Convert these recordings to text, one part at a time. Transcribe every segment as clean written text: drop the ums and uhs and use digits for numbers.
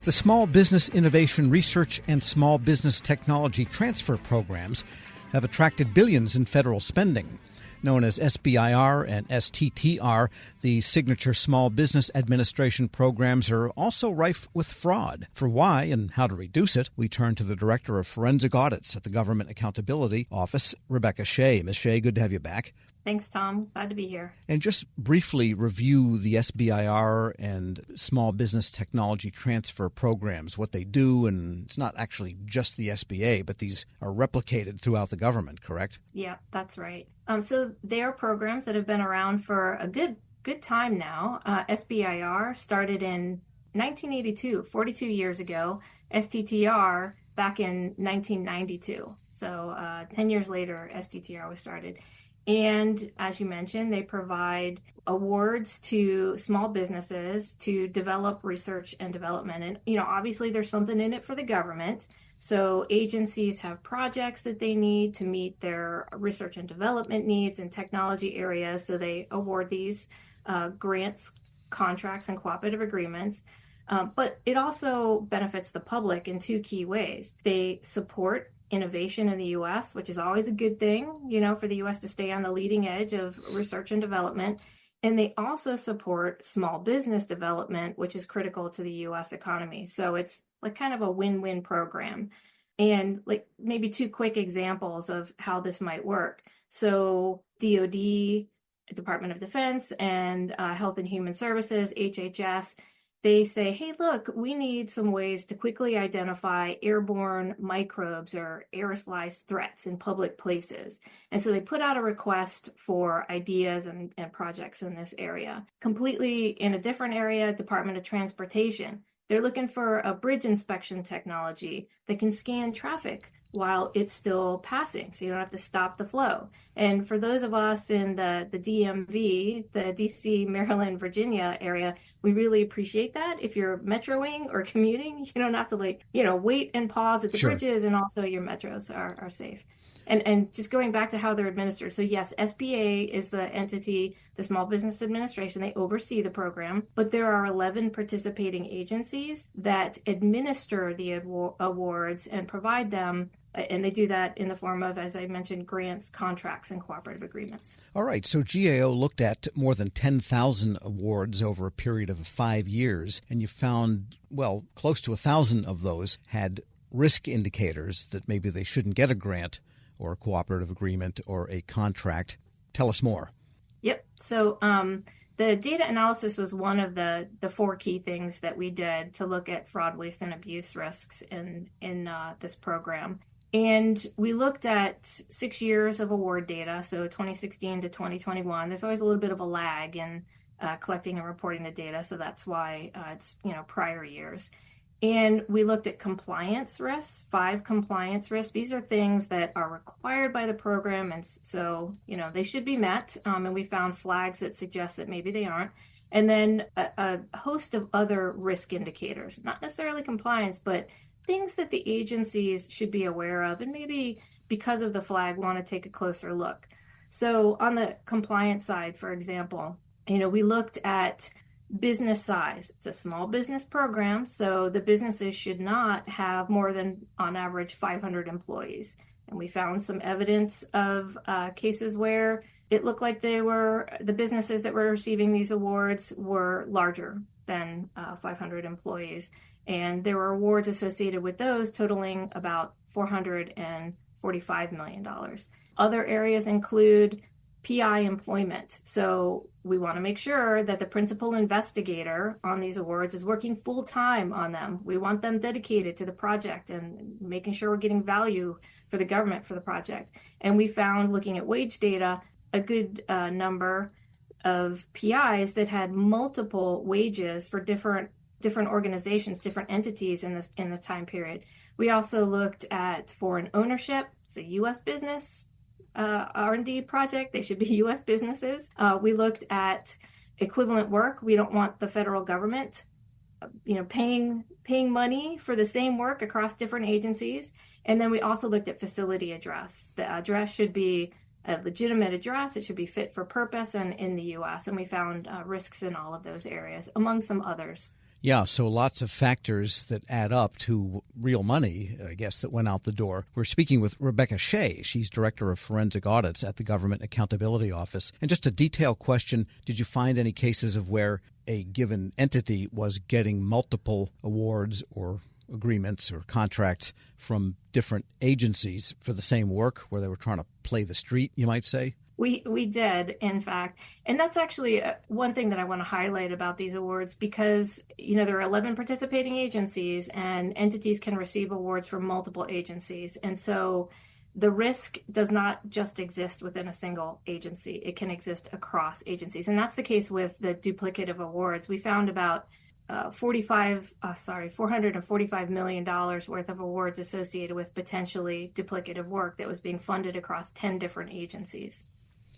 The Small Business Innovation Research and Small Business Technology Transfer programs have attracted billions in federal spending. Known as SBIR and STTR, the signature Small Business Administration programs are also rife with fraud. For why and how to reduce it, we turn to the Director of Forensic Audits at the Government Accountability Office, Rebecca Shea. Ms. Shea, good to have you back. Thanks, Tom. Glad to be here. And just briefly review the SBIR and Small Business Technology Transfer programs, what they do, and it's not actually just the SBA, but these are replicated throughout the government, correct? Yeah, that's right. So they are programs that have been around for a good time now. SBIR started in 1982, 42 years ago. STTR back in 1992. So 10 years later, STTR was started. And as you mentioned, they provide awards to small businesses to develop research and development. And, obviously there's something in it for the government. So agencies have projects that they need to meet their research and development needs in technology areas. So they award these grants, contracts, and cooperative agreements. But it also benefits the public in two key ways. They support innovation in the U.S., which is always a good thing, for the U.S. to stay on the leading edge of research and development. And they also support small business development, which is critical to the U.S. economy. So it's like kind of a win-win program. And like maybe two quick examples of how this might work. So DoD, Department of Defense, and Health and Human Services, HHS, they say, hey, look, we need some ways to quickly identify airborne microbes or aerosolized threats in public places. And so they put out a request for ideas and projects in this area. Completely in a different area, Department of Transportation. They're looking for a bridge inspection technology that can scan traffic while it's still passing, so you don't have to stop the flow. And for those of us in the DMV, the DC, Maryland, Virginia area, we really appreciate that. If you're metroing or commuting, you don't have to wait and pause at the bridges, and also your metros are safe. And just going back to how they're administered. So yes, SBA is the entity, the Small Business Administration. They oversee the program, but there are 11 participating agencies that administer the awards and provide them. And they do that in the form of, as I mentioned, grants, contracts, and cooperative agreements. All right. So GAO looked at more than 10,000 awards over a period of 5 years, and you found, close to 1,000 of those had risk indicators that maybe they shouldn't get a grant or a cooperative agreement or a contract. Tell us more. Yep. So the data analysis was one of the four key things that we did to look at fraud, waste, and abuse risks in this program. And we looked at 6 years of award data, so 2016 to 2021. There's always a little bit of a lag in collecting and reporting the data, so that's why it's prior years. And we looked at compliance risks, 5 compliance risks. These are things that are required by the program, and so they should be met. And we found flags that suggest that maybe they aren't. And then a host of other risk indicators, not necessarily compliance, but things that the agencies should be aware of, and maybe because of the flag want to take a closer look. So on the compliance side, for example, we looked at business size. It's a small business program, so the businesses should not have more than, on average, 500 employees. And we found some evidence of cases where it looked like the businesses that were receiving these awards were larger than 500 employees. And there were awards associated with those totaling about $445 million. Other areas include PI employment. So we want to make sure that the principal investigator on these awards is working full time on them. We want them dedicated to the project and making sure we're getting value for the government for the project. And we found, looking at wage data, a good number of PIs that had multiple wages for different organizations, different entities in the time period. We also looked at foreign ownership. It's a U.S. business R&D project. They should be U.S. businesses. We looked at equivalent work. We don't want the federal government, paying money for the same work across different agencies. And then we also looked at facility address. The address should be a legitimate address. It should be fit for purpose and in the U.S. And we found risks in all of those areas, among some others. Yeah, so lots of factors that add up to real money, I guess, that went out the door. We're speaking with Rebecca Shea. She's Director of Forensic Audits at the Government Accountability Office. And just a detailed question, did you find any cases of where a given entity was getting multiple awards or agreements or contracts from different agencies for the same work, where they were trying to play the street, you might say? We did, in fact. And that's actually one thing that I want to highlight about these awards, because, there are 11 participating agencies and entities can receive awards from multiple agencies. And so the risk does not just exist within a single agency. It can exist across agencies. And that's the case with the duplicative awards. We found about $445 million worth of awards associated with potentially duplicative work that was being funded across 10 different agencies.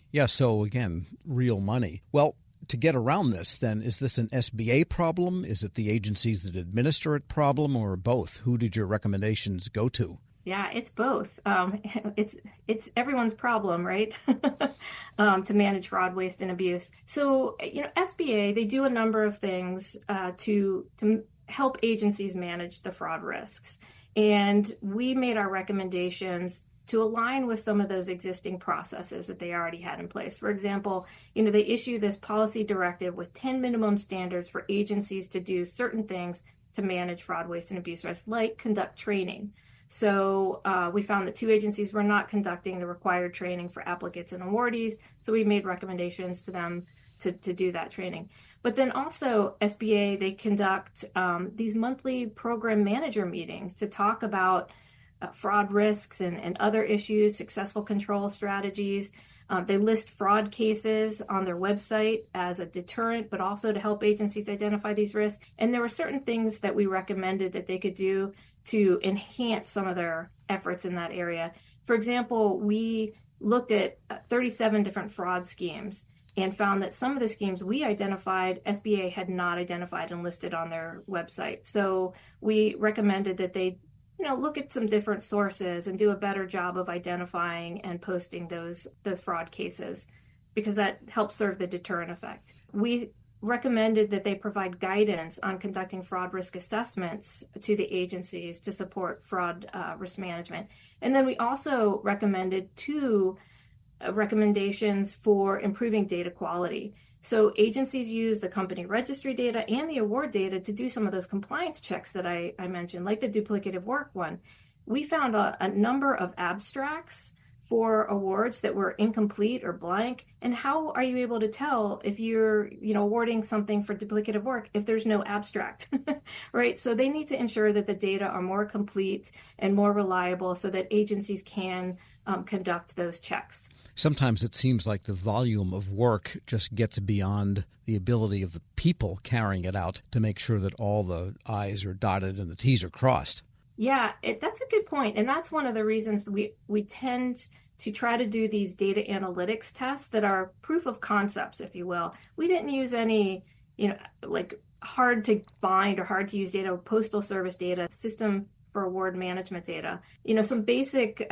Yeah, so again, real money. Well, to get around this, then, is this an SBA problem? Is it the agencies that administer it problem, or both? Who did your recommendations go to? Yeah, it's both. It's everyone's problem, right? To manage fraud, waste, and abuse. So, SBA, they do a number of things to help agencies manage the fraud risks. And we made our recommendations to align with some of those existing processes that they already had in place. For example, they issue this policy directive with 10 minimum standards for agencies to do certain things to manage fraud, waste, and abuse risks, like conduct training. So we found that 2 agencies were not conducting the required training for applicants and awardees. So we made recommendations to them to do that training. But then also SBA, they conduct these monthly program manager meetings to talk about fraud risks and other issues, successful control strategies. They list fraud cases on their website as a deterrent, but also to help agencies identify these risks. And there were certain things that we recommended that they could do to enhance some of their efforts in that area. For example, we looked at 37 different fraud schemes and found that some of the schemes we identified, SBA had not identified and listed on their website. So we recommended that they look at some different sources and do a better job of identifying and posting those fraud cases, because that helps serve the deterrent effect. We recommended that they provide guidance on conducting fraud risk assessments to the agencies to support fraud risk management. And then we also recommended 2 recommendations for improving data quality. So agencies use the company registry data and the award data to do some of those compliance checks that I mentioned, like the duplicative work one. We found a number of abstracts for awards that were incomplete or blank. And how are you able to tell if you're, awarding something for duplicative work if there's no abstract, right? So they need to ensure that the data are more complete and more reliable so that agencies can conduct those checks. Sometimes it seems like the volume of work just gets beyond the ability of the people carrying it out to make sure that all the I's are dotted and the T's are crossed. Yeah, that's a good point. And that's one of the reasons we tend to try to do these data analytics tests that are proof of concepts, if you will. We didn't use any, like hard to find or hard to use data, postal service data, system for award management data, some basic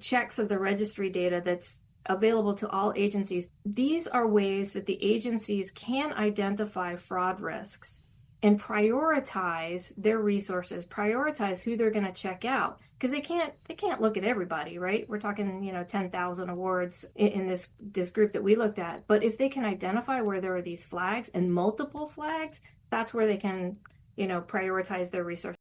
checks of the registry data that's available to all agencies. These are ways that the agencies can identify fraud risks and prioritize their resources, prioritize who they're going to check out, because they can't look at everybody, right? We're talking 10,000 awards in this group that we looked at. But if they can identify where there are these flags and multiple flags, that's where they can prioritize their resources.